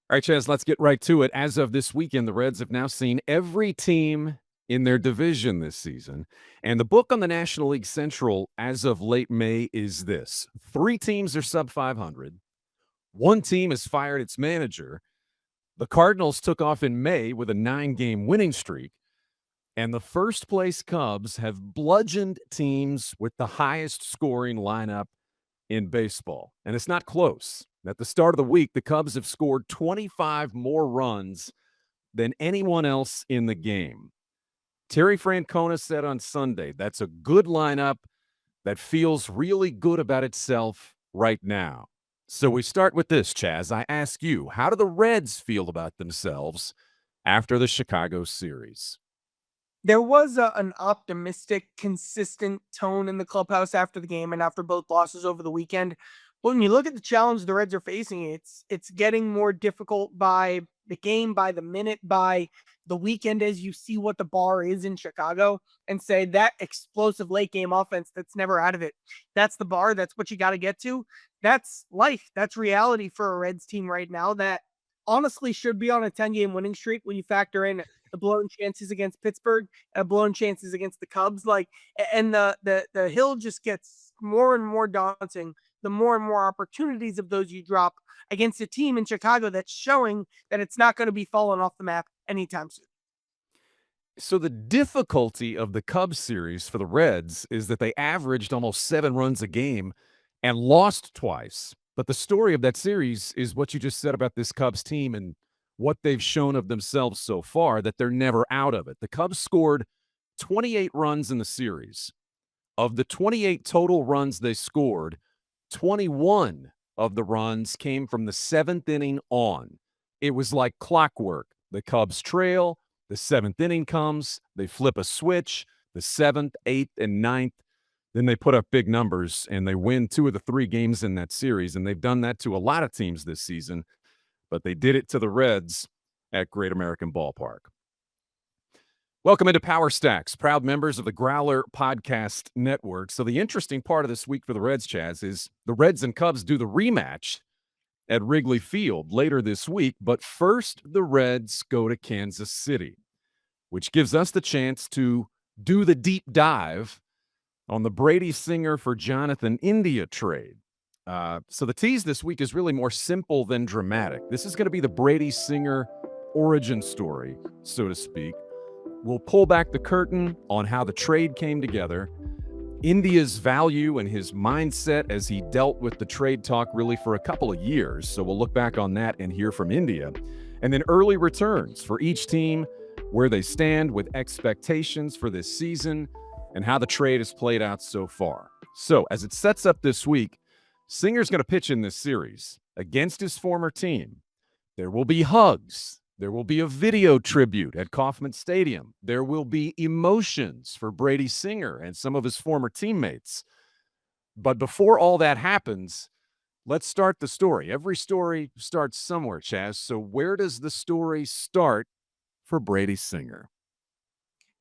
All right, Chaz, let's get right to it. As of this weekend, the Reds have now seen every team in their division this season. And the book on the National League Central as of late May is this: three teams are sub 500. One team has fired its manager. The Cardinals took off in May with a 9-game winning streak. And the first place Cubs have bludgeoned teams with the highest scoring lineup in baseball. And it's not close. At the start of the week, the Cubs have scored 25 more runs than anyone else in the game. Terry Francona said on Sunday, that's a good lineup that feels really good about itself right now. So we start with this, Chaz. I ask you, how do the Reds feel about themselves after the Chicago series? There was an optimistic, consistent tone in the clubhouse after the game and after both losses over the weekend. But when you look at the challenge the Reds are facing, it's getting more difficult by the game, by the minute, by the weekend, as you see what the bar is in Chicago and say that explosive late game offense that's never out of it. That's the bar. That's what you got to get to. That's life. That's reality for a Reds team right now that honestly should be on a 10-game winning streak when you factor in the blown chances against Pittsburgh, blown chances against the Cubs. And the hill just gets more and more daunting the more and more opportunities of those you drop against a team in Chicago that's showing that it's not going to be falling off the map anytime soon. So the difficulty of the Cubs series for the Reds is that they averaged almost 7 runs a game and lost twice. But the story of that series is what you just said about this Cubs team and what they've shown of themselves so far, that they're never out of it. The Cubs scored 28 runs in the series. Of the 28 total runs they scored, 21 of the runs came from the 7th inning on. It was like clockwork. The Cubs trail, the 7th inning comes, they flip a switch, the 7th, 8th, and 9th. Then they put up big numbers and they win 2 of the 3 games in that series. And they've done that to a lot of teams this season, but they did it to the Reds at Great American Ballpark. Welcome into Power Stacks, proud members of the Growler Podcast Network. So the interesting part of this week for the Reds, Chaz, is the Reds and Cubs do the rematch at Wrigley Field later this week. But first, the Reds go to Kansas City, which gives us the chance to do the deep dive on the Brady Singer for Jonathan India trade. So the tease this week is really more simple than dramatic. This is going to be the Brady Singer origin story, so to speak. We'll pull back the curtain on how the trade came together, India's value and his mindset as he dealt with the trade talk really for a couple of years. So we'll look back on that and hear from India. And then early returns for each team, where they stand with expectations for this season, and how the trade has played out so far. So as it sets up this week, Singer's going to pitch in this series against his former team. There will be hugs. There will be a video tribute at Kauffman Stadium. There will be emotions for Brady Singer and some of his former teammates. But before all that happens, let's start the story. Every story starts somewhere, Chaz. So where does the story start for Brady Singer?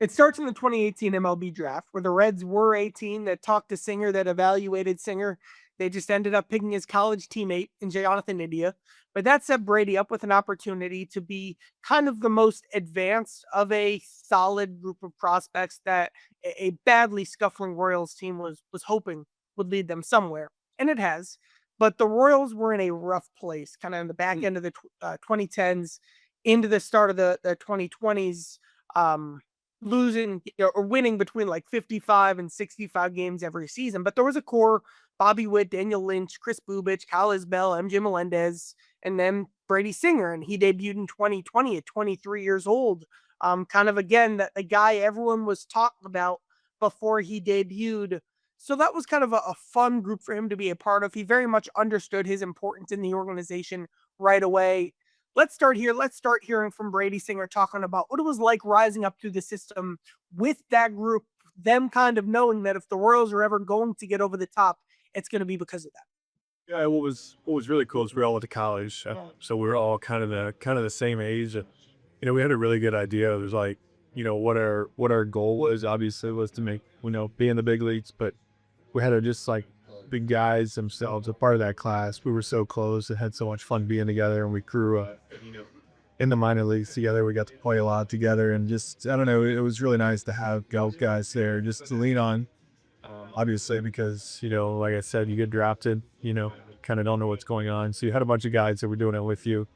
It starts in the 2018 MLB draft, where the Reds were a team that talked to Singer, that evaluated Singer. They just ended up picking his college teammate in Jonathan India. But that set Brady up with an opportunity to be kind of the most advanced of a solid group of prospects that a badly scuffling Royals team was hoping would lead them somewhere. And it has. But the Royals were in a rough place, kind of in the back end of the 2010s into the start of the 2020s. Losing or winning between like 55 and 65 games every season. But there was a core: Bobby Witt, Daniel Lynch, Chris Bubich, Kyle Isbell, MJ Melendez, and then Brady Singer. And he debuted in 2020 at 23 years old. Kind of again, that the guy everyone was talking about before he debuted. So that was kind of a fun group for him to be a part of. He very much understood his importance in the organization right away. Let's start here. Let's start hearing from Brady Singer talking about what it was like rising up through the system with that group, them kind of knowing that if the Royals are ever going to get over the top, it's going to be because of that. Yeah, what was really cool is we all went to college, so we were all kind of the same age. And, we had a really good idea. It was like, what our goal was. Obviously, was to make be in the big leagues, but we had to just like the guys themselves, a part of that class, we were so close and had so much fun being together, and we grew up in the minor leagues together. We got to play a lot together, and just, I don't know, it was really nice to have those guys there just to lean on. Obviously, because, like I said, you get drafted, kind of don't know what's going on. So you had a bunch of guys that were doing it with you.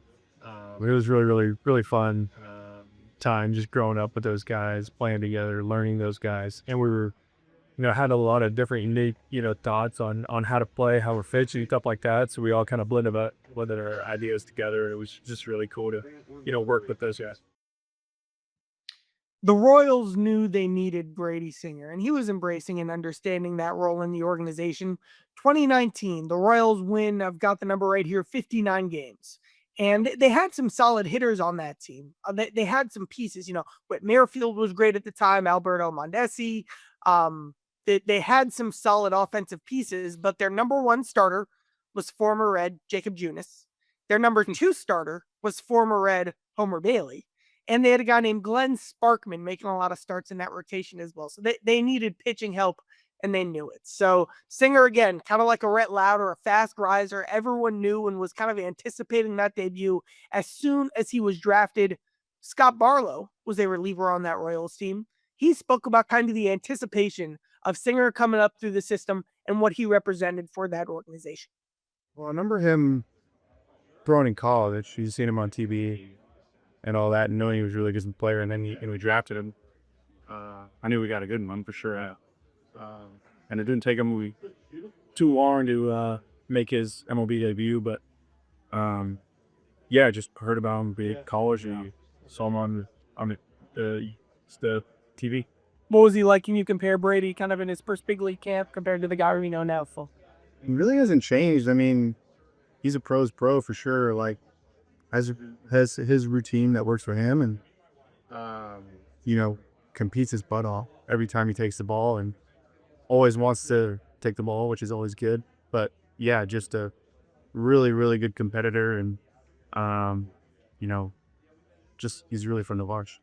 It was really, really, really fun time just growing up with those guys, playing together, learning those guys. And we were, had a lot of different unique, thoughts on how to play, how we're pitching, stuff like that. So we all kind of blended our ideas together. It was just really cool to, work with those guys. The Royals knew they needed Brady Singer, and he was embracing and understanding that role in the organization. 2019, the Royals win, I've got the number right here, 59 games. And they had some solid hitters on that team. They had some pieces, Whit Merrifield was great at the time, Alberto Mondesi. They had some solid offensive pieces, but their number one starter was former Red Jacob Junis. Their number two starter was former Red Homer Bailey. And they had a guy named Glenn Sparkman making a lot of starts in that rotation as well. So they needed pitching help, and they knew it. So Singer, again, kind of like a Rhett Lauder, a fast riser. Everyone knew and was kind of anticipating that debut. As soon as he was drafted, Scott Barlow was a reliever on that Royals team. He spoke about kind of the anticipation of Singer coming up through the system and what he represented for that organization. Well, I remember him throwing in college. You've seen him on TV and all that, and knowing he was a really good player, and then we drafted him. I knew we got a good one for sure. And it didn't take him too long to make his MLB debut, but yeah, I just heard about him being at college and saw him on the TV. What was he like? Can you compare Brady kind of in his first big league camp compared to the guy we know now? Full. He really hasn't changed. I mean, he's a pro's pro for sure. Like, has his routine that works for him, and competes his butt off every time he takes the ball, and always wants to take the ball, which is always good. But yeah, just a really, really good competitor, and just he's really fun to watch.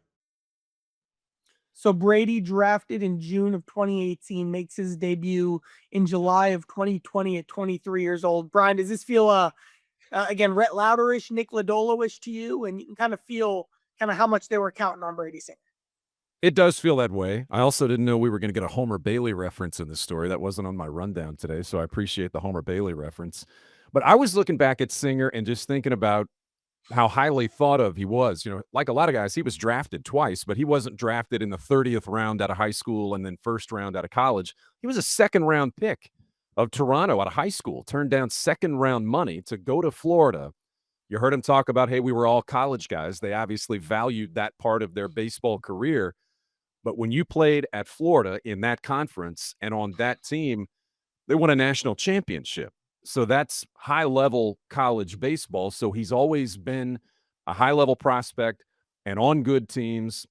So Brady, drafted in June of 2018, makes his debut in July of 2020 at 23 years old. Brian, does this feel again, Rhett Lauderish, Nick Lodolo-ish to you? And you can kind of feel kind of how much they were counting on Brady Singer. It does feel that way. I also didn't know we were going to get a Homer Bailey reference in this story. That wasn't on my rundown today, so I appreciate the Homer Bailey reference. But I was looking back at Singer and just thinking about how highly thought of he was. Like a lot of guys, he was drafted twice, but he wasn't drafted in the 30th round out of high school and then first round out of college. He was a second round pick of Toronto out of high school, turned down second round money to go to Florida. You heard him talk about, hey, we were all college guys. They obviously valued that part of their baseball career. But when you played at Florida in that conference and on that team, they won a national championship. So that's high-level college baseball. So he's always been a high-level prospect and on good teams.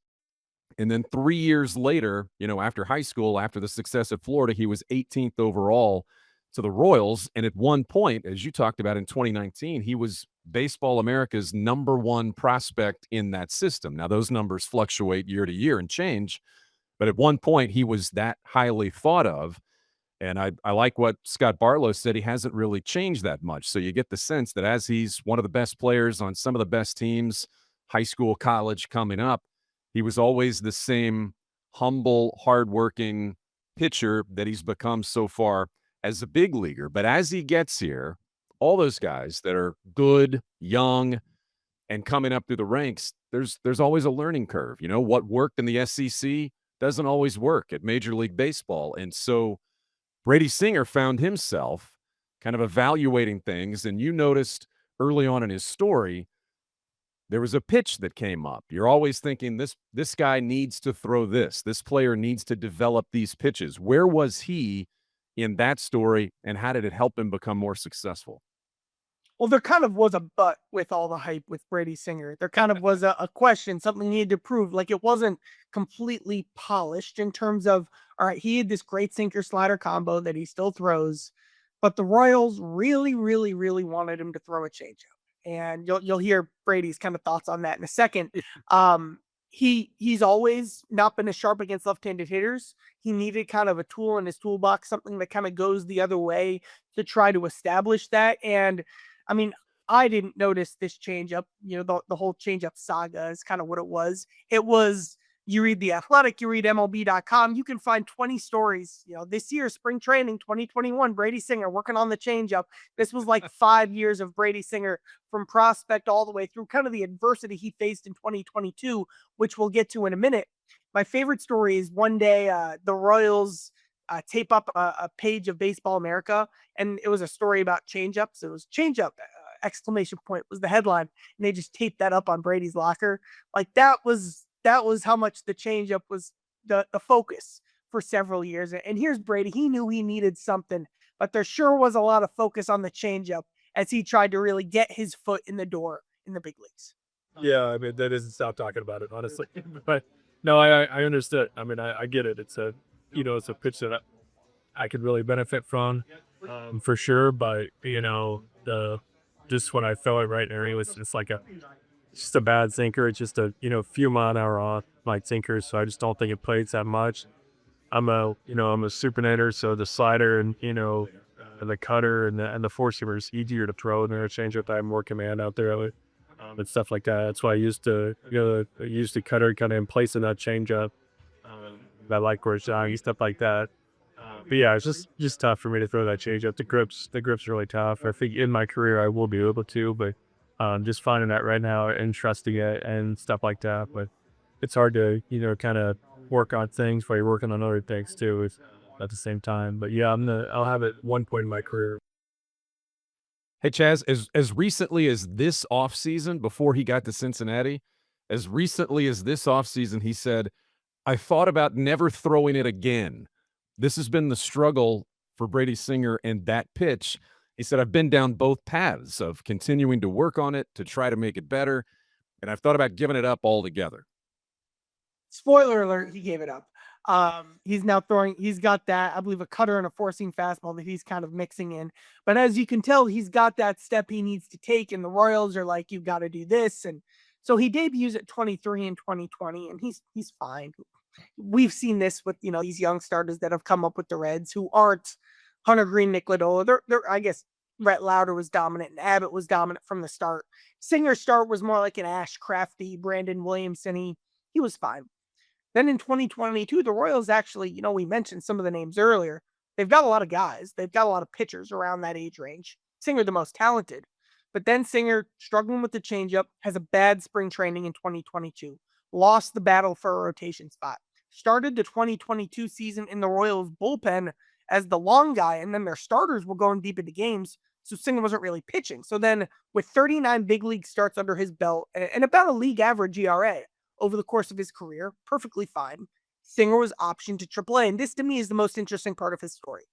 And then 3 years later, after high school, after the success at Florida, he was 18th overall to the Royals. And at one point, as you talked about in 2019, he was Baseball America's number one prospect in that system. Now, those numbers fluctuate year to year and change, but at one point, he was that highly thought of. And I like what Scott Barlow said. He hasn't really changed that much. So you get the sense that as he's one of the best players on some of the best teams, high school, college coming up, he was always the same humble, hardworking pitcher that he's become so far as a big leaguer. But as he gets here, all those guys that are good, young, and coming up through the ranks, there's always a learning curve. What worked in the SEC doesn't always work at Major League Baseball. And so Brady Singer found himself kind of evaluating things, and you noticed early on in his story, there was a pitch that came up. You're always thinking this guy needs to throw this. This player needs to develop these pitches. Where was he in that story, and how did it help him become more successful? Well, there kind of was a but with all the hype with Brady Singer. There kind of was a question, something he needed to prove. Like, it wasn't completely polished in terms of, all right, he had this great sinker slider combo that he still throws, but the Royals really, really, really wanted him to throw a changeup. And you'll hear Brady's kind of thoughts on that in a second. he's always not been as sharp against left-handed hitters. He needed kind of a tool in his toolbox, something that kind of goes the other way to try to establish that. And I mean, I didn't notice this changeup. The whole changeup saga is kind of what it was. It was, you read The Athletic, you read MLB.com, you can find 20 stories. This year, spring training 2021, Brady Singer working on the changeup. This was like 5 years of Brady Singer from prospect all the way through kind of the adversity he faced in 2022, which we'll get to in a minute. My favorite story is one day the Royals tape up a page of Baseball America, and it was a story about changeups. It was changeup exclamation point was the headline, and they just taped that up on Brady's locker. Like that was how much the changeup was the focus for several years. And here's Brady. He knew he needed something, but there sure was a lot of focus on the changeup as he tried to really get his foot in the door in the big leagues. Yeah, I mean, that doesn't stop talking about it, honestly. But no, I understood. I mean, I get it. It's it's a pitch that I could really benefit from, for sure. But just when I felt it right there, it was just just a bad sinker. It's just a few mile an hour off my sinker, so I just don't think it plays that much. I'm a supinator, so the slider and the cutter and the four seamer is easier to throw than a changeup. I have more command out there of it, and stuff like that. That's why I used to use the cutter kind of in place of that changeup. I like where it's stuff like that. But yeah, it's just tough for me to throw that changeup. The grip's really tough. I think in my career I will be able to, but just finding that right now and trusting it and stuff like that. But it's hard to kind of work on things while you're working on other things too at the same time. But yeah, I'll have it one point in my career. Hey, Chaz, as recently as this offseason, before he got to Cincinnati, as recently as this offseason, he said, I thought about never throwing it again. This has been the struggle for Brady Singer and that pitch. He said, I've been down both paths of continuing to work on it to try to make it better, and I've thought about giving it up altogether. Spoiler alert, he gave it up. He's now he's got that, I believe, a cutter and a four-seam fastball that he's kind of mixing in. But as you can tell, he's got that step he needs to take, and the Royals are like, you've got to do this. And so he debuts at 23 in 2020, and he's fine. We've seen this with, these young starters that have come up with the Reds who aren't Hunter Green, Nick Lodolo. I guess Rhett Lauder was dominant and Abbott was dominant from the start. Singer's start was more like an Ash Crafty, Brandon Williamson. He was fine. Then in 2022, the Royals actually, we mentioned some of the names earlier. They've got a lot of guys. They've got a lot of pitchers around that age range. Singer, the most talented. But then Singer, struggling with the changeup, has a bad spring training in 2022. Lost the battle for a rotation spot. Started the 2022 season in the Royals bullpen as the long guy, and then their starters were going deep into games, so Singer wasn't really pitching. So then with 39 big league starts under his belt and about a league average ERA over the course of his career, perfectly fine, Singer was optioned to AAA, and this to me is the most interesting part of his story.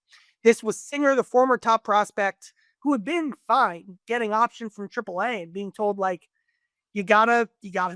This was Singer, the former top prospect, who had been fine getting optioned from AAA and being told, like, you gotta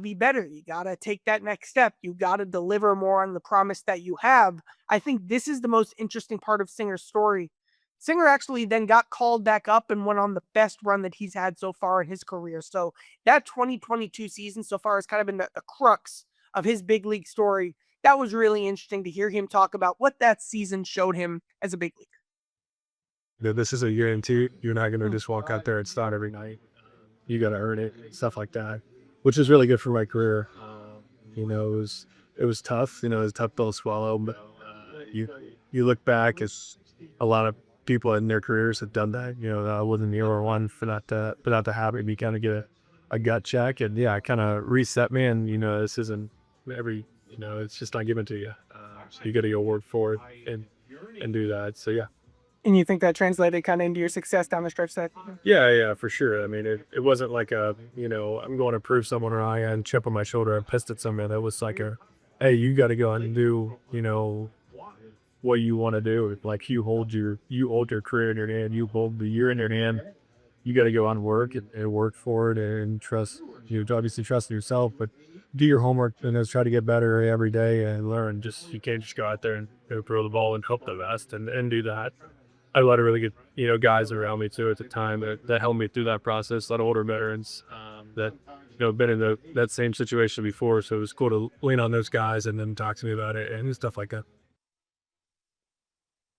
be better. You gotta take that next step. You gotta deliver more on the promise that you have. I think this is the most interesting part of Singer's story. Singer actually then got called back up and went on the best run that he's had so far in his career. So that 2022 season so far has kind of been the crux of his big league story. That was really interesting to hear him talk about what that season showed him as a big leaguer. This is a year into. You're not going to just walk out there and start every night. You got to earn it, stuff like that, which is really good for my career. It was tough. It was a tough pill to swallow. But you look back, as a lot of people in their careers have done that. I wasn't the only one for that to happen. You kind of get a gut check, and yeah, it kind of reset me. And this isn't every. It's just not given to you. So you got to go work for it and do that. So yeah. And you think that translated kind of into your success down the stretch? Yeah, for sure. I mean, it wasn't like I'm going to prove someone wrong and chip on my shoulder and pissed at someone. It was like hey, you got to go and do, what you want to do. Like you hold your career in your hand. You hold the year in your hand. You got to go on work and work for it and trust. Obviously trust in yourself, but do your homework and just try to get better every day and learn. You can't just go out there and throw the ball and hope the best and do that. I had a lot of really good, guys around me too at the time that helped me through that process. A lot of older veterans that been in that same situation before. So it was cool to lean on those guys and then talk to me about it and stuff like that.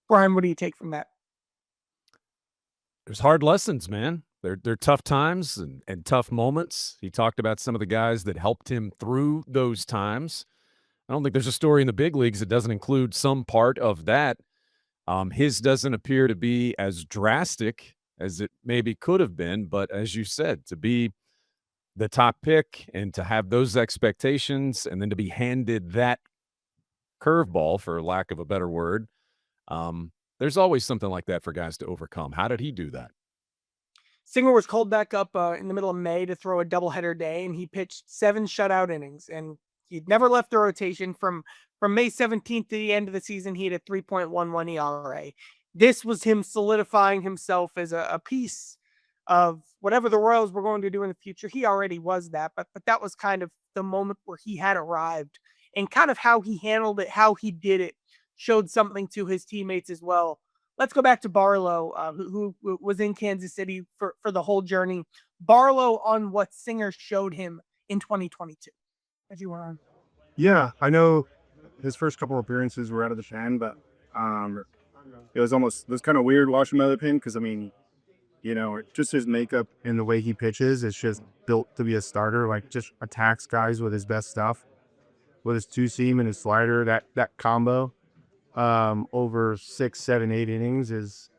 Brian, what do you take from that? There's hard lessons, man. They're tough times and tough moments. He talked about some of the guys that helped him through those times. I don't think there's a story in the big leagues that doesn't include some part of that. His doesn't appear to be as drastic as it maybe could have been, but as you said, to be the top pick and to have those expectations and then to be handed that curveball, for lack of a better word, there's always something like that for guys to overcome. How did he do that? Singer was called back up in the middle of May to throw a doubleheader day, and he pitched 7 shutout innings. And he'd never left the rotation from May 17th to the end of the season. He had a 3.11 ERA. This was him solidifying himself as a piece of whatever the Royals were going to do in the future. He already was that, but that was kind of the moment where he had arrived, and kind of how he handled it, how he did it, showed something to his teammates as well. Let's go back to Barlow, who was in Kansas City for the whole journey. Barlow on what Singer showed him in 2022. If you were on. Yeah, I know his first couple appearances were out of the fan, but it was kind of weird watching him out of the pen because, I mean, just his makeup and the way he pitches, it's just built to be a starter. Like, just attacks guys with his best stuff, with his two seam and his slider. That combo over 6, 7, 8 innings is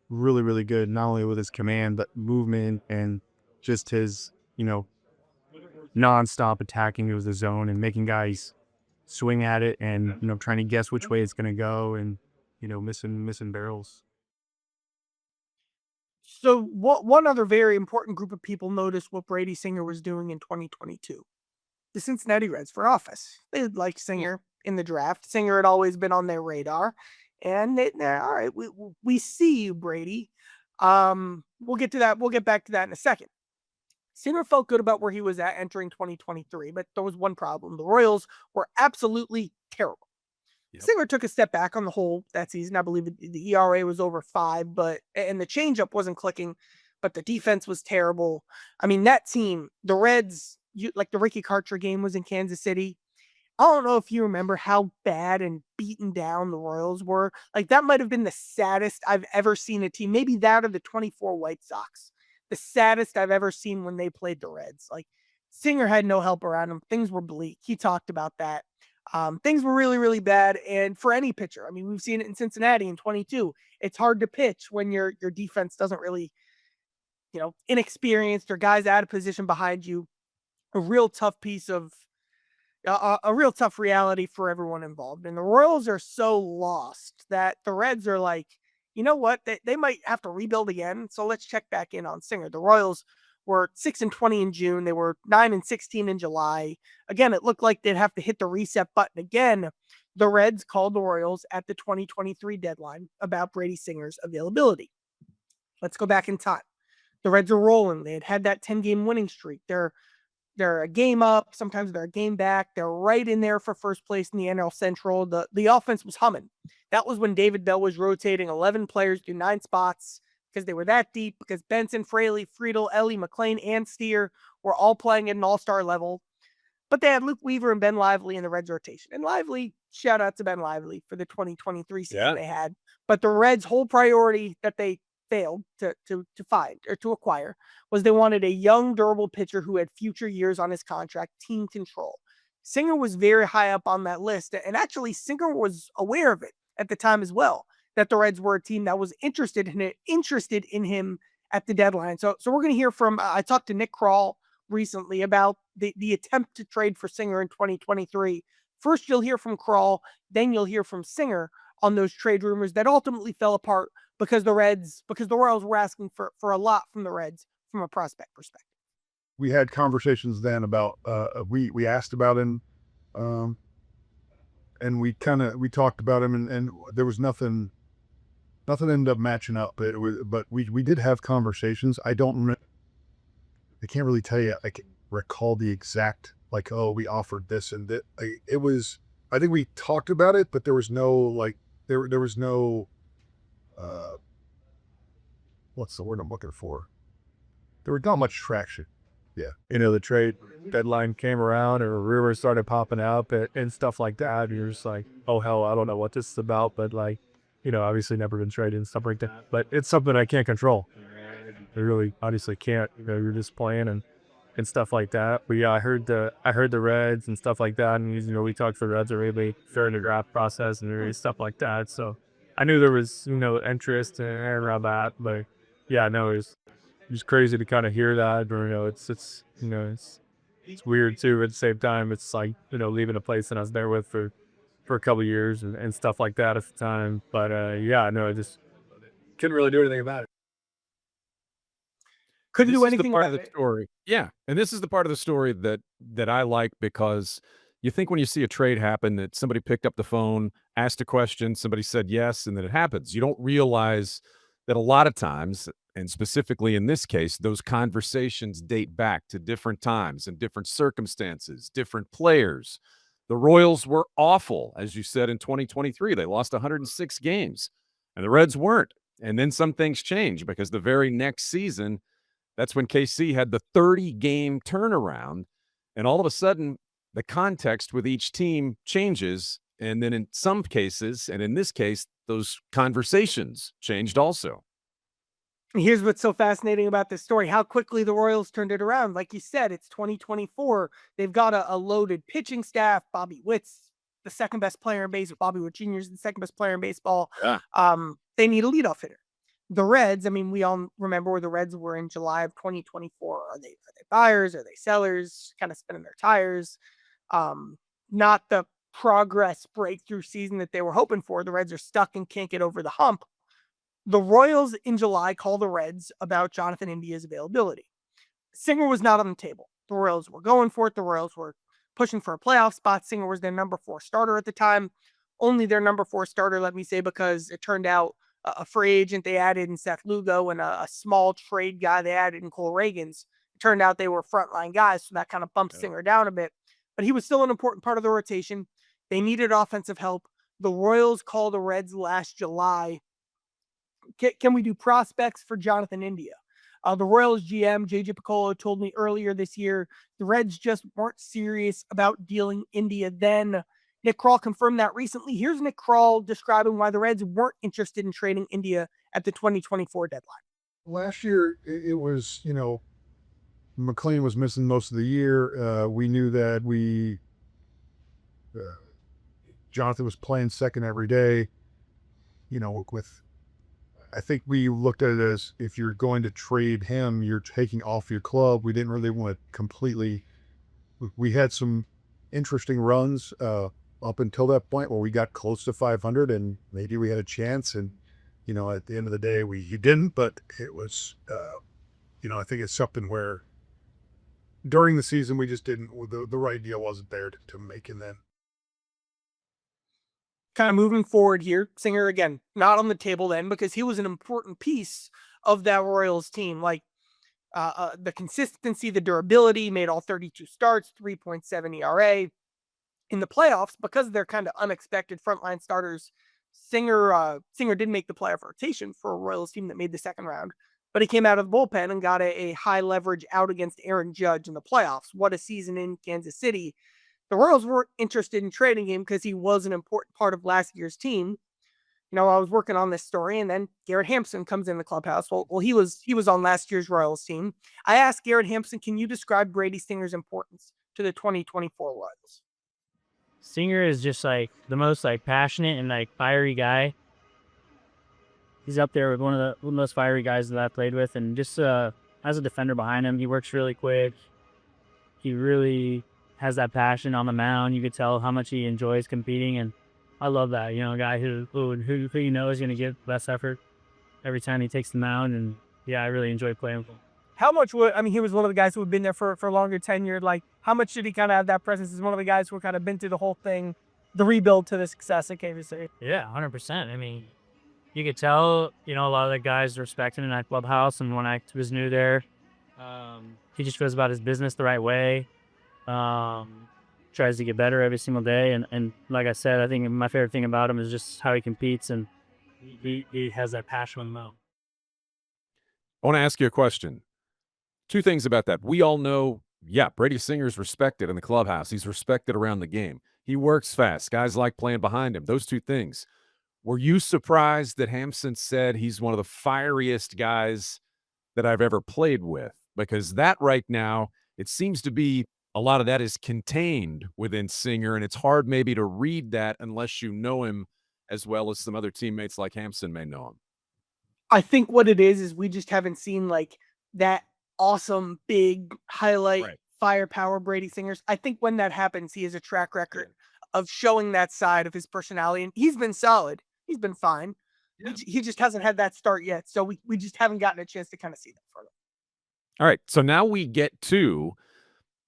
really, really good. Not only with his command, but movement and just his nonstop attacking of the zone and making guys swing at it and trying to guess which way it's going to go and missing barrels. So one other very important group of people noticed what Brady Singer was doing in 2022. The Cincinnati Reds for office. They liked Singer in the draft. Singer had always been on their radar. And all right, we see you, Brady. We'll get to that. We'll get back to that in a second. Singer felt good about where he was at entering 2023, but there was one problem. The Royals were absolutely terrible. Yep. Singer took a step back on the whole that season. I believe the ERA was over 5, and the changeup wasn't clicking, but the defense was terrible. I mean, that team, the Reds, like the Ricky Karcher game was in Kansas City. I don't know if you remember how bad and beaten down the Royals were. Like, that might have been the saddest I've ever seen a team. Maybe that or the 24 White Sox. The saddest I've ever seen when they played the Reds. Like, Singer had no help around him. Things were bleak. He talked about that. Things were really, really bad. And for any pitcher, I mean, we've seen it in Cincinnati in 22. It's hard to pitch when your defense doesn't really, inexperienced or guys out of position behind you. A real tough piece of a real tough reality for everyone involved. And the Royals are so lost that the Reds are like, you know what? They might have to rebuild again. So let's check back in on Singer. The Royals were 6-20 in June. They were 9-16 in July. Again, it looked like they'd have to hit the reset button again. The Reds called the Royals at the 2023 deadline about Brady Singer's availability. Let's go back in time. The Reds are rolling. They had that 10-game winning streak. They're a game up. Sometimes they're a game back. They're right in there for first place in the NL Central. The offense was humming. That was when David Bell was rotating 11 players to 9 spots because they were that deep, because Benson, Fraley, Friedel, Ellie, McLean, and Steer were all playing at an all-star level. But they had Luke Weaver and Ben Lively in the Reds rotation. And Lively, shout out to Ben Lively for the 2023 season they had. But the Reds' whole priority that they failed to find or to acquire was they wanted a young, durable pitcher who had future years on his contract, team control. Singer was very high up on that list. And actually, Singer was aware of it at the time as well, that the Reds were a team that was interested in him at the deadline. So we're going to hear from, I talked to Nick Kroll recently about the attempt to trade for Singer in 2023. First, you'll hear from Kroll, then you'll hear from Singer on those trade rumors that ultimately fell apart because the Royals were asking for a lot from the Reds from a prospect perspective. We had conversations then about, we asked about him, and we talked about him, and there was nothing ended up matching up, but we did have conversations. I can't really tell you, I can recall the exact, like, oh, we offered this and that. I think we talked about it, but there was no, there was no, what's the word I'm looking for? there was not much traction. The trade deadline came around or rumors started popping up and stuff like that. You're just like, oh, hell, I don't know what this is about. But obviously never been traded and stuff like that. But it's something I can't control. I really obviously can't. You're just playing and stuff like that. But yeah, I heard the Reds and stuff like that. And, we talked to the Reds are really fair in the draft process and stuff like that. So I knew there was, interest around that. But yeah, no, it's crazy to kind of hear that. Or, it's weird too. At the same time, it's like, leaving a place that I was there with for a couple of years and stuff like that at the time. But yeah, no, I just couldn't really do anything about it. Couldn't This do is the anything part of about the it. story. Yeah, and this is the part of the story that I like because you think when you see a trade happen that somebody picked up the phone, asked a question, somebody said yes, and then it happens. You don't realize that a lot of times, and specifically in this case, those conversations date back to different times and different circumstances, different players. The Royals were awful, as you said, in 2023. They lost 106 games, and the Reds weren't. And then some things change because the very next season, that's when KC had the 30-game turnaround, and all of a sudden, the context with each team changes, and then in some cases, and in this case, those conversations changed also. Here's what's so fascinating about this story, how quickly the Royals turned it around. Like you said, it's 2024. They've got a loaded pitching staff. Bobby Witt's the second best player in baseball. Bobby Witt Jr. is the second best player in baseball. Yeah. They need a leadoff hitter. The Reds, I mean, we all remember where the Reds were in July of 2024. Are they buyers? Are they sellers? Kind of spinning their tires. Not the progress breakthrough season that they were hoping for. The Reds are stuck and can't get over the hump. The Royals in July call the Reds about Jonathan India's availability. Singer was not on the table. The Royals were going for it. The Royals were pushing for a playoff spot. Singer was their number 4 starter at the time. Only their number 4 starter, let me say, because it turned out a free agent they added in Seth Lugo and a small trade guy they added in Cole Reagans. It turned out they were frontline guys, so that kind of bumped Singer down a bit. But he was still an important part of the rotation. They needed offensive help. The Royals called the Reds last July. Can we do prospects for Jonathan India? The Royals GM, JJ Piccolo, told me earlier this year the Reds just weren't serious about dealing India then. Nick Krall confirmed that recently. Here's Nick Krall describing why the Reds weren't interested in trading India at the 2024 deadline. Last year, it was, McLean was missing most of the year. We knew that Jonathan was playing second every day, I think we looked at it as if you're going to trade him, you're taking off your club. We didn't really want to completely. We had some interesting runs up until that point where we got close to 500 and maybe we had a chance. And, at the end of the day, you didn't, but it was, I think it's something where during the season, we just didn't, the right deal wasn't there to make it then. Kind of moving forward here, Singer, again, not on the table then because he was an important piece of that Royals team. Like the consistency, the durability, made all 32 starts, 3.7 ERA. In the playoffs, because they're kind of unexpected frontline starters, Singer did make the playoff rotation for a Royals team that made the second round, but he came out of the bullpen and got a high leverage out against Aaron Judge in the playoffs. What a season in Kansas City. The Royals weren't interested in trading him because he was an important part of last year's team. I was working on this story, and then Garrett Hampson comes in the clubhouse. Well, he was on last year's Royals team. I asked Garrett Hampson, can you describe Brady Singer's importance to the 2024 Royals? Singer is just the most passionate and fiery guy. He's up there with one of the most fiery guys that I played with, and just as a defender behind him, he works really quick. He really has that passion on the mound. You could tell how much he enjoys competing, and I love that. A guy who is going to give the best effort every time he takes the mound, and yeah, I really enjoy playing with him. How much he was one of the guys who had been there for a longer tenure. Like, how much did he kind of have that presence as one of the guys who kind of been through the whole thing, the rebuild to the success at KVC? Yeah, 100%. I mean, you could tell, a lot of the guys respect him in that clubhouse. And when I was new there, he just goes about his business the right way. Tries to get better every single day. And like I said, I think my favorite thing about him is just how he competes, and he has that passion on the mound. I want to ask you a question. Two things about that. We all know, yeah, Brady Singer's respected in the clubhouse. He's respected around the game. He works fast. Guys like playing behind him. Those two things. Were you surprised that Hampson said he's one of the fieriest guys that I've ever played with? Because that right now, it seems to be a lot of that is contained within Singer, and it's hard maybe to read that unless you know him as well as some other teammates like Hampson may know him. I think what it is we just haven't seen like that awesome big highlight Right. firepower Brady Singers. I think when that happens, he has a track record of showing that side of his personality, and he's been solid. He's been fine. He just hasn't had that start yet, so we just haven't gotten a chance to kind of see that from him. All right, so now we get to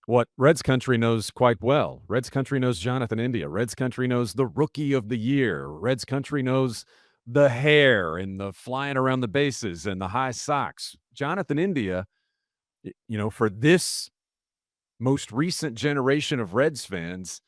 what Reds country knows quite well. Reds country knows Jonathan India. Reds country knows the rookie of the year. Reds country knows the hair and the flying around the bases and the high socks. Jonathan India, for this most recent generation of Reds fans,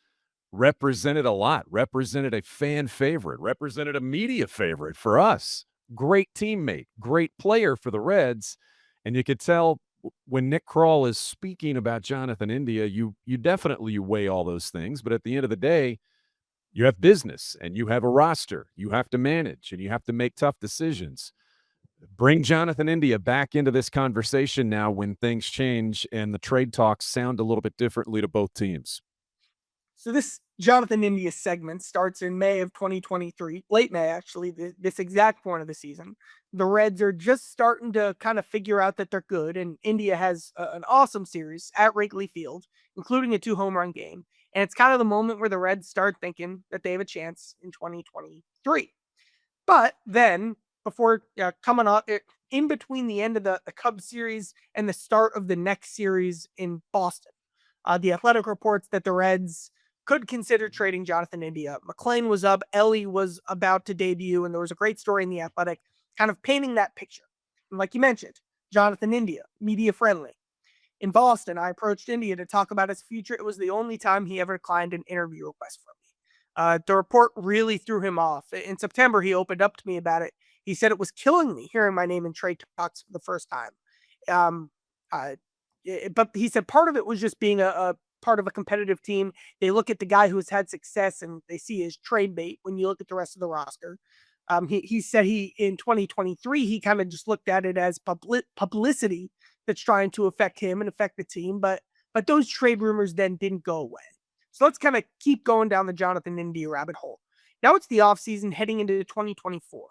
represented a lot, represented a fan favorite, represented a media favorite for us. Great teammate, great player for the Reds. And you could tell when Nick Kroll is speaking about Jonathan India, you definitely weigh all those things. But at the end of the day, you have business and you have a roster you have to manage and you have to make tough decisions. Bring Jonathan India back into this conversation now when things change and the trade talks sound a little bit differently to both teams. So this Jonathan India segment starts in May of 2023, late May actually, this exact point of the season. The Reds are just starting to kind of figure out that they're good, and India has an awesome series at Wrigley Field, including a 2-home run game. And it's kind of the moment where the Reds start thinking that they have a chance in 2023. But then, before coming up, in between the end of the Cubs series and the start of the next series in Boston, the Athletic reports that the Reds could consider trading Jonathan India. McLean was up, Ellie was about to debut, and there was a great story in the Athletic kind of painting that picture. And like you mentioned, Jonathan India, media friendly. In Boston, I approached India to talk about his future. It was the only time he ever declined an interview request from me. The report really threw him off. In September, he opened up to me about it. He said it was killing me hearing my name in trade talks for the first time. But he said part of it was just being a part of a competitive team. They look at the guy who has had success and they see his trade bait when you look at the rest of the roster. He said in 2023, he kind of just looked at it as publicity that's trying to affect him and affect the team. But those trade rumors then didn't go away. So let's kind of keep going down the Jonathan India rabbit hole. Now it's the offseason heading into 2024.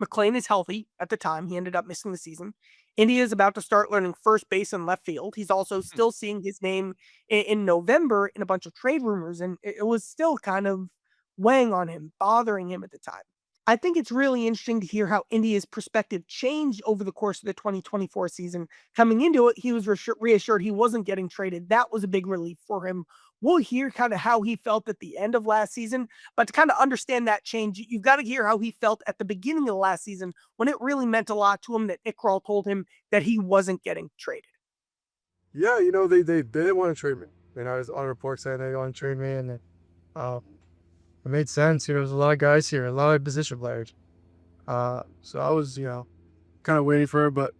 McLean is healthy at the time. He ended up missing the season. India is about to start learning first base and left field. He's also still seeing his name in November in a bunch of trade rumors, and it was still kind of weighing on him, bothering him at the time. I think it's really interesting to hear how India's perspective changed over the course of the 2024 season. Coming into it, he was reassured he wasn't getting traded. That was a big relief for him. We'll hear kind of how he felt at the end of last season, but to kind of understand that change, you've got to hear how he felt at the beginning of last season when it really meant a lot to him that Nick Kroll told him that he wasn't getting traded. Yeah, they didn't want to trade me. I was on a report saying they didn't want to trade me, and it made sense. There's a lot of guys here, a lot of position players. So I was, kind of waiting for it, but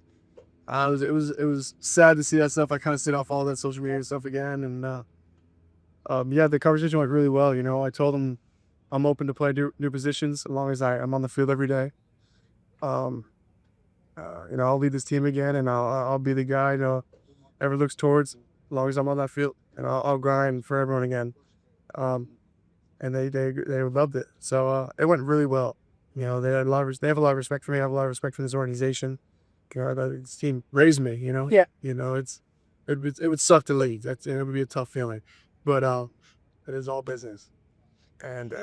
it was sad to see that stuff. I kind of stayed off all that social media stuff again, and the conversation went really well. I told him I'm open to play new positions as long as I'm on the field every day. I'll lead this team again, and I'll be the guy ever looks towards as long as I'm on that field, and I'll grind for everyone again. And they loved it. So it went really well. They have a lot of respect for me. I have a lot of respect for this organization. This team raised me. Yeah. It would suck to leave. It would be a tough feeling, but it is all business. And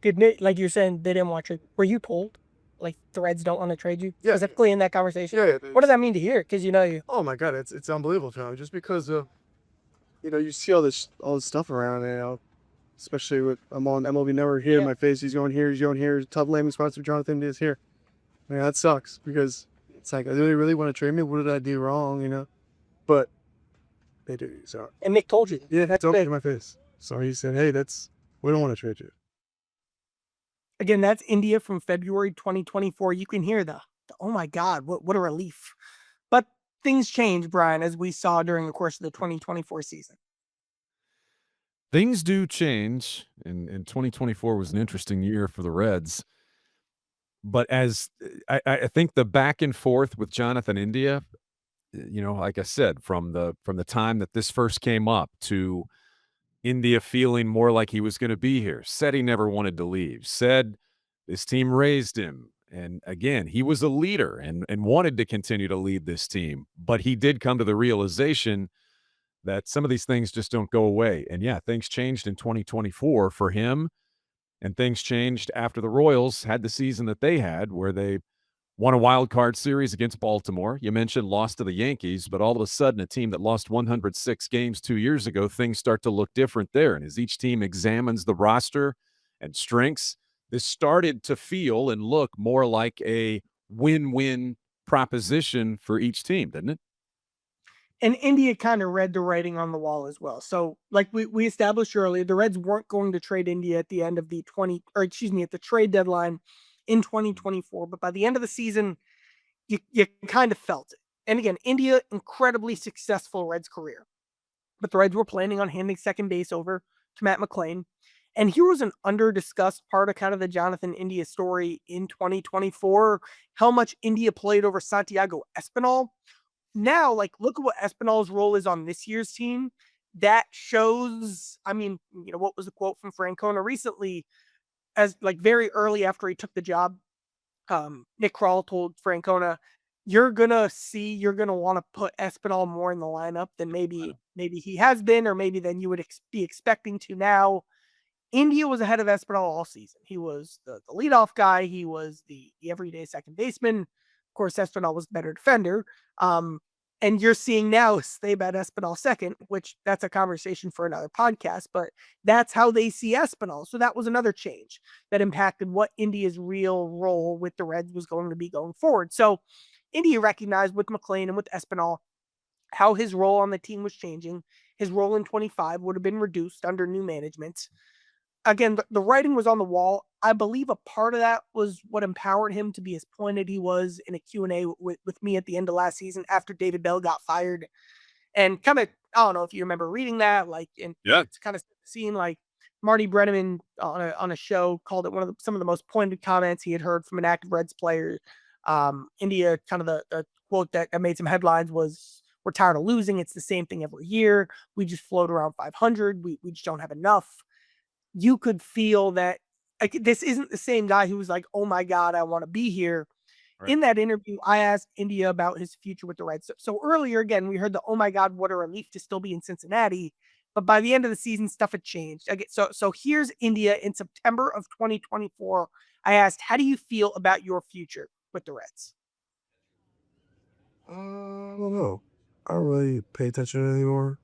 Like you're saying, they didn't want to trade. Were you told, like, the Reds don't want to trade you? Yeah. Specifically in that conversation? Yeah. What does that mean to hear? Because you. Oh my God, it's unbelievable to me. Just because you see all this stuff around, especially with I'm on MLB Network here in my face. He's going here. He's going here. Tough landing spots for Jonathan is here. That sucks because it's like, do they really want to trade me? What did I do wrong? But they do. So. And Nick told you. Yeah, that's okay in my face. So he said, "Hey, we don't want to trade you." Again, that's India from February 2024. You can hear the oh my God, what a relief. But things change, Brian, as we saw during the course of the 2024 season? Things do change, and 2024 was an interesting year for the Reds. But as I think the back and forth with Jonathan India, like I said, from the time that this first came up to India feeling more like he was gonna be here, said he never wanted to leave, said this team raised him, and again, he was a leader and wanted to continue to lead this team, but he did come to the realization that some of these things just don't go away, and yeah, things changed in 2024 for him, and things changed after the Royals had the season that they had where they won a wild card series against Baltimore. You mentioned lost to the Yankees, but all of a sudden, a team that lost 106 games 2 years ago, things start to look different there. And as each team examines the roster and strengths, this started to feel and look more like a win-win proposition for each team, didn't it? And India kind of read the writing on the wall as well. So, like we established earlier, the Reds weren't going to trade India at the end of at the trade deadline in 2024. But by the end of the season, you kind of felt it. And again, India, incredibly successful Reds career. But the Reds were planning on handing second base over to Matt McLean. And here was an under-discussed part of kind of the Jonathan India story in 2024, how much India played over Santiago Espinal. Now, like, look at what Espinal's role is on this year's team. That shows, I mean, what was the quote from Francona recently? As like very early after he took the job, Nick Kroll told Francona, you're gonna want to put Espinal more in the lineup than maybe he has been, or maybe than you would be expecting to now. India was ahead of Espinal all season. He was the leadoff guy. He was the everyday second baseman. Of course, Espinal was the better defender. And you're seeing now they bet Espinal second, which that's a conversation for another podcast, but that's how they see Espinal. So that was another change that impacted what India's real role with the Reds was going to be going forward. So India recognized with McLean and with Espinal how his role on the team was changing. His role in 25 would have been reduced under new management. Again, the writing was on the wall. I believe a part of that was what empowered him to be as pointed he was in a Q&A with me at the end of last season after David Bell got fired. And kind of, I don't know if you remember reading that, like, and Yeah. it's kind of seeing like Marty Brenneman on a show called it some of the most pointed comments he had heard from an active Reds player. India, kind of the quote that made some headlines was, "We're tired of losing. It's the same thing every year. We just float around 500. We just don't have enough." You could feel that like this isn't the same guy who was like, "Oh my God, I want to be here." Right. In that interview, I asked India about his future with the Reds. So earlier, again, we heard the "Oh my God, what a relief to still be in Cincinnati." But by the end of the season, stuff had changed. Okay, so here's India in September of 2024. I asked, "How do you feel about your future with the Reds?" I don't know. I don't really pay attention anymore.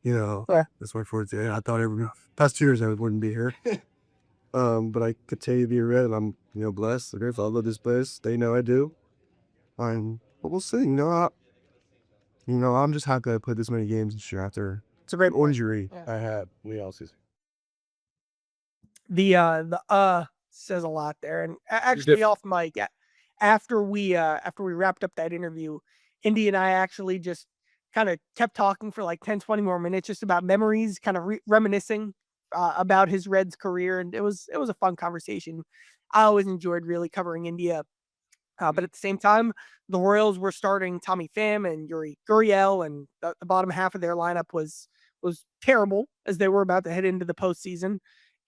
Yeah. That's my forte. I thought every past 2 years I wouldn't be here. But I continue to be a Red, and I'm, blessed. I'm grateful. I love this place. They know I do. But we'll see. I'm just happy I played this many games this year after It's a great an point. injury Yeah. I had all season. The says a lot there. And actually off mic, after we wrapped up that interview, Indy and I actually just kind of kept talking for like 10, 20 more minutes just about memories, kind of reminiscing about his Reds career. And it was a fun conversation. I always enjoyed really covering India. But at the same time, the Royals were starting Tommy Pham and Yuri Gurriel, and the bottom half of their lineup was terrible as they were about to head into the postseason.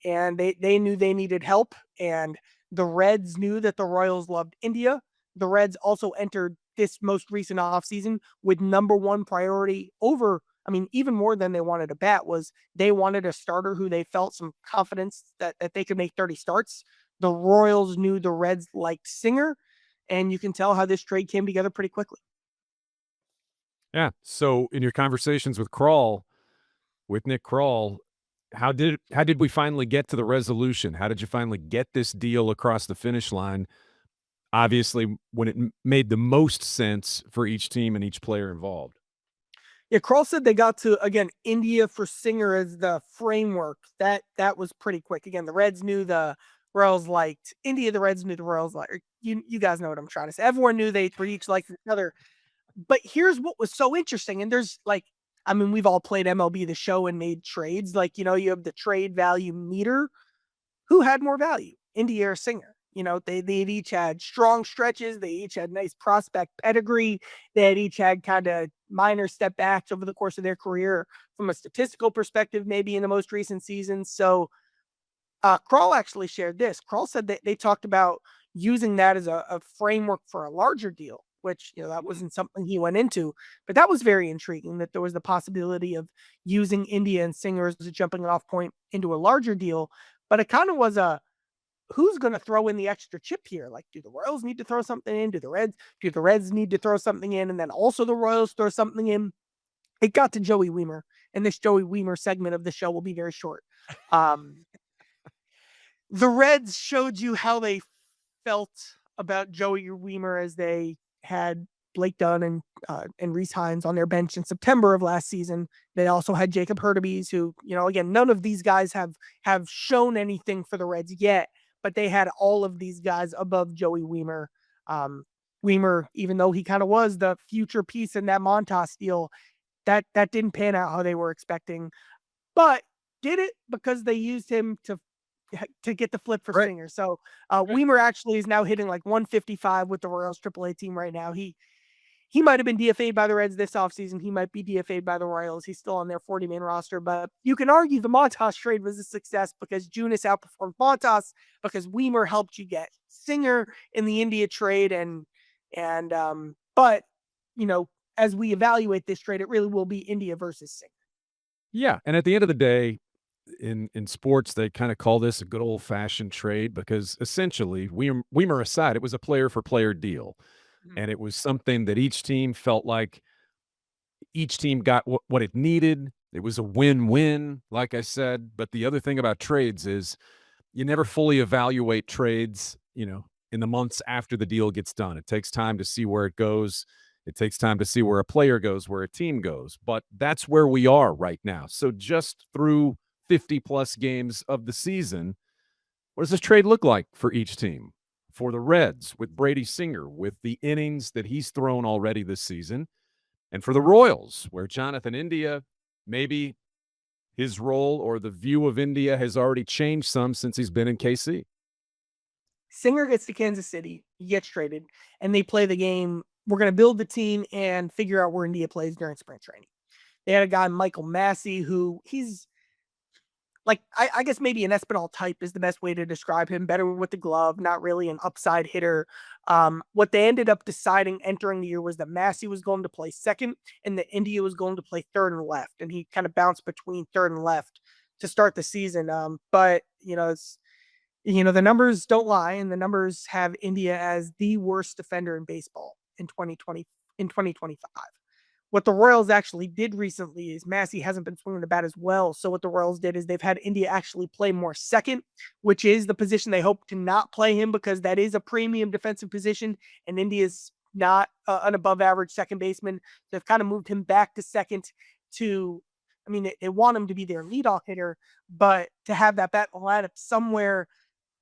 And they knew they needed help, and the Reds knew that the Royals loved India. The Reds also entered this most recent offseason with number one priority over, I mean, even more than they wanted a bat, was they wanted a starter who they felt some confidence that they could make 30 starts. The Royals knew the Reds liked Singer, and you can tell how this trade came together pretty quickly. Yeah. So in your conversations with Nick Kroll, how did we finally get to the resolution? How did you finally get this deal across the finish line? Obviously, when it made the most sense for each team and each player involved. Yeah, Kroll said they got to, again, India for Singer as the framework. That was pretty quick. Again, the Reds knew the Royals liked India. The Reds knew the Royals liked. You guys know what I'm trying to say. Everyone knew they were each liked each other. But here's what was so interesting, and there's like, I mean, we've all played MLB The Show and made trades. Like, you have the trade value meter. Who had more value, India or Singer? They each had strong stretches. They each had nice prospect pedigree. They had each had kind of minor step backs over the course of their career from a statistical perspective, maybe in the most recent seasons. So Kroll actually shared this. Kroll said that they talked about using that as a framework for a larger deal, which, that wasn't something he went into. But that was very intriguing that there was the possibility of using India and Singer as a jumping off point into a larger deal. But it kind of was who's going to throw in the extra chip here? Like, do the Royals need to throw something in? Do the Reds need to throw something in? And then also the Royals throw something in? It got to Joey Wiemer, and this Joey Wiemer segment of the show will be very short. The Reds showed you how they felt about Joey Wiemer as they had Blake Dunn and Reese Hines on their bench in September of last season. They also had Jacob Hurtubise, who, again, none of these guys have shown anything for the Reds yet, but they had all of these guys above Joey Wiemer. Wiemer, even though he kind of was the future piece in that Montas deal, that didn't pan out how they were expecting, but did it because they used him to get the flip for Singer. So Wiemer actually is now hitting like 155 with the Royals AAA team right now. He might have been DFA'd by the Reds this offseason. He might be DFA'd by the Royals. He's still on their 40-man roster, but you can argue the Montas trade was a success because Junis outperformed Montas, because Wiemer helped you get Singer in the India trade, but as we evaluate this trade, it really will be India versus Singer. Yeah, and at the end of the day, in sports, they kind of call this a good old-fashioned trade because essentially, Wiemer aside, it was a player-for-player deal, and it was something that each team felt like each team got what it needed. It was a win-win, like I said, but the other thing about trades is you never fully evaluate trades, in the months after the deal gets done. It takes time to see where it goes. It takes time to see where a player goes, where a team goes, but that's where we are right now. So just through 50-plus games of the season, what does this trade look like for each team? For the Reds, with Brady Singer, with the innings that he's thrown already this season, and for the Royals, where Jonathan India, maybe his role or the view of India has already changed some since he's been in KC. Singer gets to Kansas City, he gets traded, and they play the game. We're going to build the team and figure out where India plays during spring training. They had a guy, Michael Massey, who he's like, I guess maybe an Espinal type is the best way to describe him. Better with the glove, not really an upside hitter. What they ended up deciding entering the year was that Massey was going to play second and that India was going to play third and left. And he kind of bounced between third and left to start the season. But the numbers don't lie, and the numbers have India as the worst defender in baseball in 2025. What the Royals actually did recently is Massey hasn't been swinging the bat as well. So what the Royals did is they've had India actually play more second, which is the position they hope to not play him because that is a premium defensive position, and India's not an above average second baseman. They've kind of moved him back to second they want him to be their leadoff hitter, but to have that bat lineup somewhere,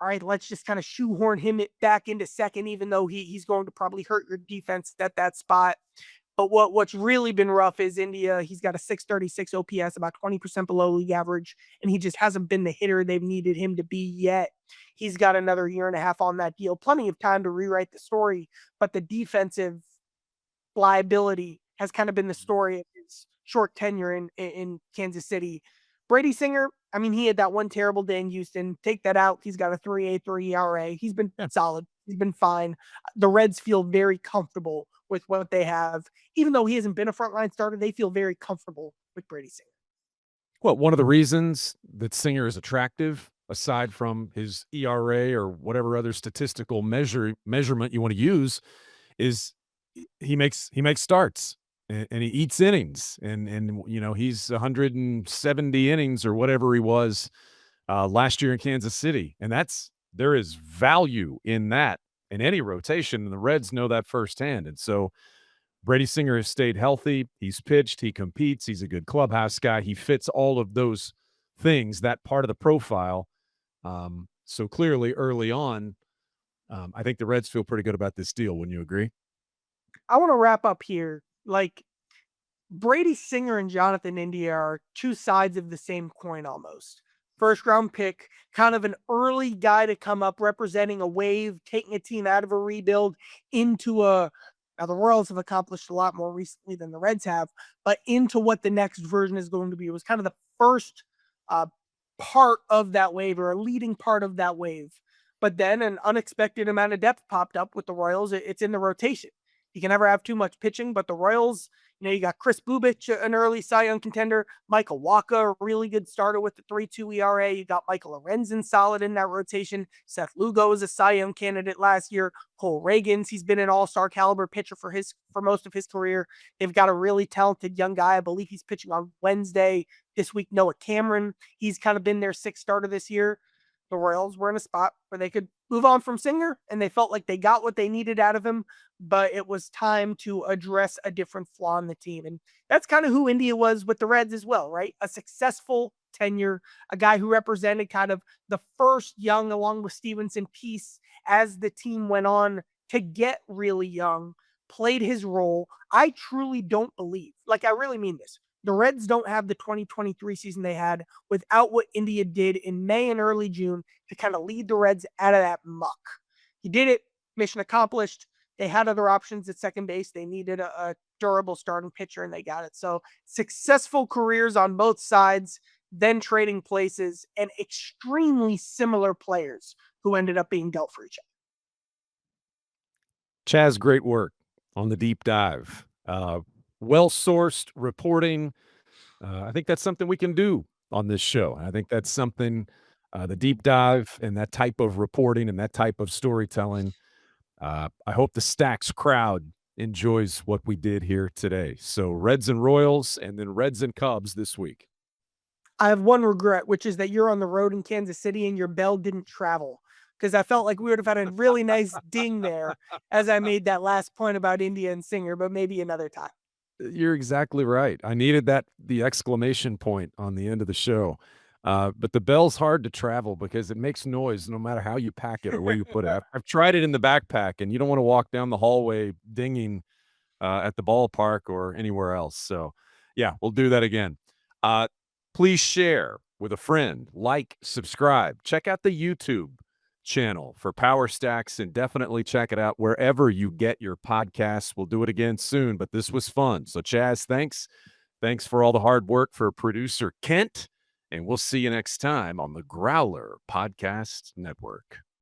all right, let's just kind of shoehorn him back into second, even though he's going to probably hurt your defense at that spot. But what's really been rough is India. He's got a 636 OPS, about 20% below league average, and he just hasn't been the hitter they've needed him to be yet. He's got another year and a half on that deal. Plenty of time to rewrite the story, but the defensive liability has kind of been the story of his short tenure in Kansas City. Brady Singer, he had that one terrible day in Houston. Take that out, he's got a 3.83 ERA. He's been solid. He's been fine. The Reds feel very comfortable with what they have. Even though he hasn't been a frontline starter, they feel very comfortable with Brady Singer. Well, one of the reasons that Singer is attractive, aside from his ERA or whatever other statistical measurement you want to use, is he makes starts and he eats innings, and he's 170 innings or whatever he was last year in Kansas City, and there is value in that in any rotation, and the Reds know that firsthand. And so Brady Singer has stayed healthy. He's pitched. He competes. He's a good clubhouse guy. He fits all of those things, that part of the profile. So clearly, early on, I think the Reds feel pretty good about this deal. Wouldn't you agree? I want to wrap up here. Like, Brady Singer and Jonathan India are two sides of the same coin almost. First round pick, kind of an early guy to come up representing a wave, taking a team out of a rebuild into a. Now, the Royals have accomplished a lot more recently than the Reds have, but into what the next version is going to be. It was kind of the first uh, part of that wave, or a leading part of that wave. But then an unexpected amount of depth popped up with the Royals. It's in the rotation. You can never have too much pitching, but the Royals, you got Chris Bubich, an early Cy Young contender, Michael Wacha, a really good starter with the 3.2 ERA. You got Michael Lorenzen solid in that rotation. Seth Lugo was a Cy Young candidate last year. Cole Reagans, he's been an all-star caliber pitcher for most of his career. They've got a really talented young guy. I believe he's pitching on Wednesday this week. Noah Cameron, he's kind of been their sixth starter this year. The Royals were in a spot where they could move on from Singer, and they felt like they got what they needed out of him, but it was time to address a different flaw in the team. And that's kind of who India was with the Reds as well, right? A successful tenure, a guy who represented kind of the first young, along with Stevenson, piece as the team went on to get really young, played his role. I truly don't believe, like, I really mean this, the Reds don't have the 2023 season they had without what India did in May and early June to kind of lead the Reds out of that muck. He did it, mission accomplished. They had other options at second base. They needed a durable starting pitcher, and they got it. So successful careers on both sides, then trading places, and extremely similar players who ended up being dealt for each other. Chaz, great work on the deep dive. Well-sourced reporting. I think that's something we can do on this show. I think that's something, the deep dive and that type of reporting and that type of storytelling. I hope the Stacks crowd enjoys what we did here today. So Reds and Royals, and then Reds and Cubs this week. I have one regret, which is that you're on the road in Kansas City and your bell didn't travel, because I felt like we would have had a really nice ding there as I made that last point about India and Singer, but maybe another time. You're exactly right. I needed the exclamation point on the end of the show. But the bell's hard to travel because it makes noise no matter how you pack it or where you put it. I've tried it in the backpack, and you don't want to walk down the hallway dinging at the ballpark or anywhere else. So, yeah, we'll do that again. Please share with a friend, like, subscribe. Check out the YouTube channel for Power Stacks, and definitely check it out wherever you get your podcasts. We'll do it again soon, but this was fun. So, Chaz, thanks. Thanks for all the hard work for producer Kent, and we'll see you next time on the Growler Podcast Network.